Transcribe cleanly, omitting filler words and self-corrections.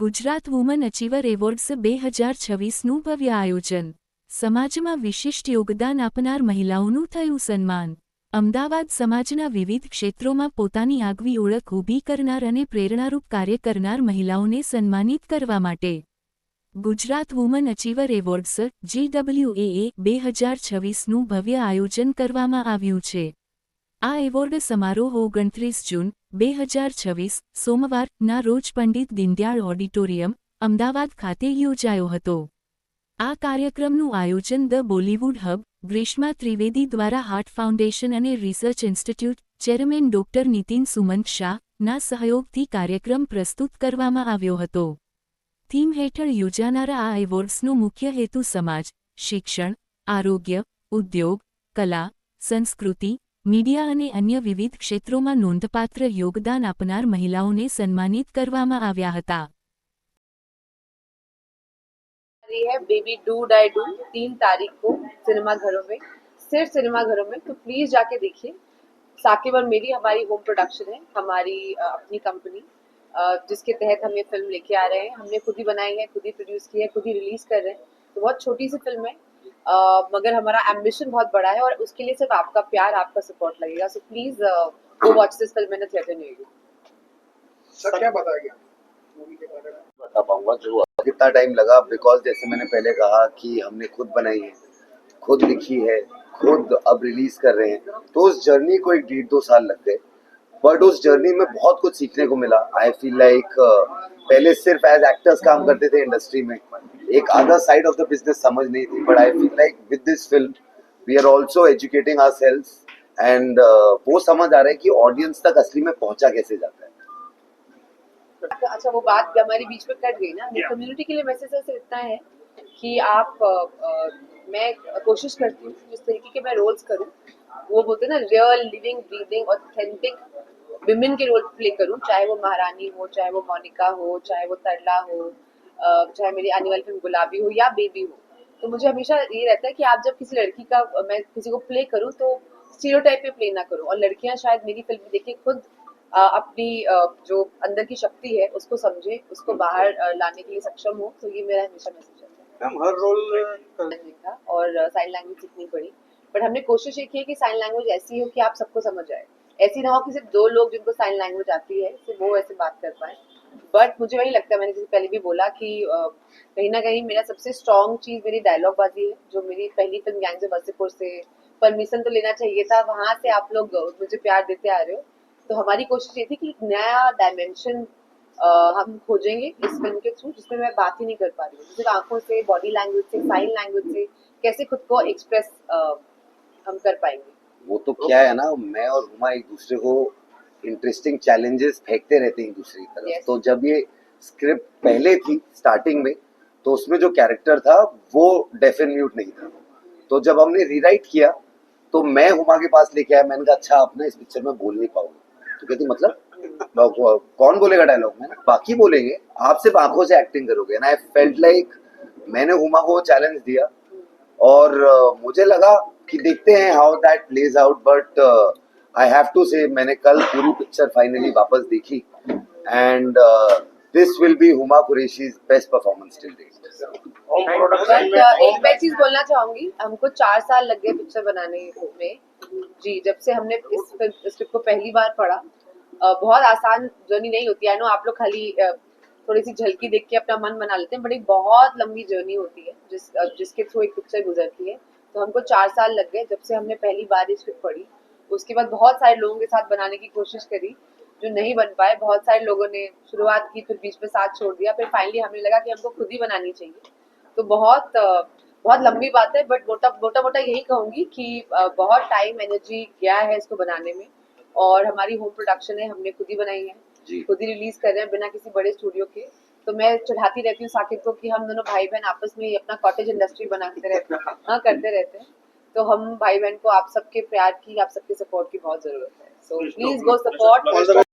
Gujarat woman અચીવર awards 2026નું ભવ્ય આયોજન. સમાજમાં વિશિષ્ટ યોગદાન આપનાર મહિલાઓનું થયું સન્માન. અમદાવાદ સમાજના વિવિધ ક્ષેત્રોમાં પોતાની આગવી ઓળખ ઊભી કરનાર અને પ્રેરણારૂપ કાર્ય કરનાર મહિલાઓને સન્માનિત કરવા માટે ગુજરાત વુમન અચીવર એવોર્ડ્સ GWAA 2026નું ભવ્ય આયોજન કરવામાં આવ્યું છે. આ એવોર્ડ સમારોહ 29 જૂન 2026 સોમવારના રોજ પંડિત દીનદયાળ ઓડિટોરિયમ, અમદાવાદ ખાતે યોજાયો હતો. આ કાર્યક્રમનું આયોજન ધ બોલિવૂડ હબ, ગ્રીષ્મા ત્રિવેદી દ્વારા હાર્ટ ફાઉન્ડેશન અને research institute chairman doctor Nitin Sumant શાહના સહયોગથી કાર્યક્રમ પ્રસ્તુત કરવામાં આવ્યો હતો. થીમ હેઠળ યોજાનારા આ એવોર્ડ્સનો મુખ્ય હેતુ સમાજ, શિક્ષણ, આરોગ્ય, ઉદ્યોગ, કલા, સંસ્કૃતિ, મીડિયા અને અન્ય વિવિધ ક્ષેત્રોમાં નોંધપાત્ર યોગદાન આપનાર મહિલાઓને સન્માનિત કરવામાં આવ્યા હતા. है बेबी डू डाई डू 3 तारीख को सिनेमाघरों में, सिर्फ सिनेमाघरों में, तो प्लीज जाके देखिए. साकिब और मेरी हमारी होम प्रोडक्शन है, हमारी अपनी कंपनी जिसके तहत हम ये फिल्म लेके आ रहे हैं. हमने खुद ही बनाई है, खुद ही प्रोड्यूस की है, खुद ही रिलीज कर रहे हैं. तो बहुत छोटी सी फिल्म है, मगर हमारा एम्बिशन बहुत बड़ा है और उसके लिए सिर्फ आपका प्यार, आपका सपोर्ट लगेगा. So please go watch this film in the theatre near you. Sir क्या बताएंगे मूवी के बारे में? बता पाऊंगा जो कितना टाइम लगा, बिकॉज जैसे मैंने पहले कहा कि हमने खुद बनाई है, खुद लिखी है, खुद अब रिलीज कर रहे हैं, तो उस जर्नी को 1.5-2 साल लग गए. बट उस जर्नी में बहुत कुछ सीखने को मिला. आई फील लाइक पहले सिर्फ एज एक्टर्स काम करते थे इंडस्ट्री में, एक other side of the business समझ नहीं थी. But I feel like with this film we are also educating ourselves and वो समझ आ रहा है कि ऑडियंस तक असली में पहुंचा कैसे जाता है. अच्छा, वो बात हमारे बीच में कट गई ना. कम्युनिटी के लिए मैसेज सिर्फ इतना है कि आप मैं कोशिश करती हूँ जिस तरीके के मैं रोल्स करूँ, वो बोलते हैं ना, real living breathing authentic women के रोल प्ले करूँ. चाहे वो महारानी हो, चाहे वो मोनिका हो, चाहे वो तरला हो, चाहे मेरी आने वाली फिल्म गुलाबी हो या बेबी हो. तो मुझे हमेशा ये रहता है कि आप जब किसी लड़की का मैं किसी को प्ले करूँ तो स्टीरियोटाइप पे प्ले ना करूँ. और लड़कियां शायद मेरी फिल्म देख के खुद अपनी जो अंदर की शक्ति है उसको समझे, उसको बाहर लाने के लिए सक्षम हो. तो ये मेरा हमेशा मैसेज है. हम हर रोल देखा और साइन लैंग्वेज सीखनी पड़ी, बट हमने कोशिश ये की है कि साइन लैंग्वेज ऐसी हो कि आप सबको समझ आए. ऐसी ना हो कि सिर्फ 2 लोग जिनको साइन लैंग्वेज आती है सिर्फ वो ऐसे बात कर पाए. बट मुझे वही लगता है, मैंने जैसे पहले भी बोला कि कहीं ना कहीं मेरा सबसे स्ट्रॉन्ग चीज मेरी डायलॉग बाजी है. जो मेरी पहली फिल्म गैंग्स ऑफ वासेपुर से परमिशन तो लेना चाहिए था, वहां से आप लोग मुझे प्यार देते आ रहे हो. तो हमारी कोशिश ये थी कि एक नया डायमेंशन हम खोजेंगे इस फिल्म के थ्रू, जिसमें मैं बात ही नहीं कर पा रही हूँ. सिर्फ आंखों से, बॉडी लैंग्वेज से, साइन लैंग्वेज से कैसे खुद को एक्सप्रेस हम कर पाएंगे. वो तो क्या है ना, मैं और हुमा एक दूसरे को इंटरेस्टिंग चैलेंजेस फेंकते रहते हैं एक दूसरे की तरफ. Yes. तो जब ये स्क्रिप्ट पहले थी स्टार्टिंग में, तो उसमें जो कैरेक्टर था वो डेफ एंड म्यूट नहीं था. तो जब हमने रीराइट किया तो मैं हुमा के पास लेके आया. मैंने कहा अच्छा, आप ना इस पिक्चर में बोल नहीं पाओगे. तो कहती मतलब कौन बोलेगा डायलॉग में, बाकी बोलेंगे, आप सिर्फ आंखों से एक्टिंग करोगे. एंड आई फेल्ट लाइक मैंने हुमा को चैलेंज दिया और मुझे लगा कि देखते हैं how that plays out. But I have to say मैंने कल पूरी पिक्चर फाइनली वापस देखी and this will be Huma Qureshi's best performance till date. एक मैं चीज बोलना चाहूंगी, हमको 4 साल लग गए पिक्चर बनाने में जी. जब से हमने इस स्क्रिप्ट को पहली बार पढ़ा, बहुत आसान जर्नी नहीं होती है. नो आप लोग खाली थोड़ी सी झलकी देख के अपना मन बना लेते हैं, बट एक बहुत लंबी जर्नी होती है जिसके थ्रू एक पिक्चर गुजरती है. तो हमको 4 साल लग गए जब से हमने पहली बार ये स्क्रिप्ट पढ़ी. उसके बाद बहुत सारे लोगों के साथ बनाने की कोशिश करी, जो नहीं बन पाए. बहुत सारे लोगों ने शुरुआत की, फिर बीच में साथ छोड़ दिया, फिर फाइनली हमें लगा कि हमको खुद ही बनानी चाहिए. तो बहुत लंबी बात है, बट मोटा यही कहूंगी कि बहुत टाइम एनर्जी गया है इसको बनाने में. और हमारी होम प्रोडक्शन है, हमने खुद ही बनाई है, खुद ही रिलीज कर रहे हैं बिना किसी बड़े स्टूडियो के. तो मैं चढ़ाती रहती हूँ साकिब को कि हम दोनों भाई बहन आपस में अपना कॉटेज इंडस्ट्री बनाते रहते हैं. हाँ, करते रहते हैं. तो हम भाई बहन को आप सबके प्यार की, आप सबके सपोर्ट की बहुत जरूरत है. So please go support.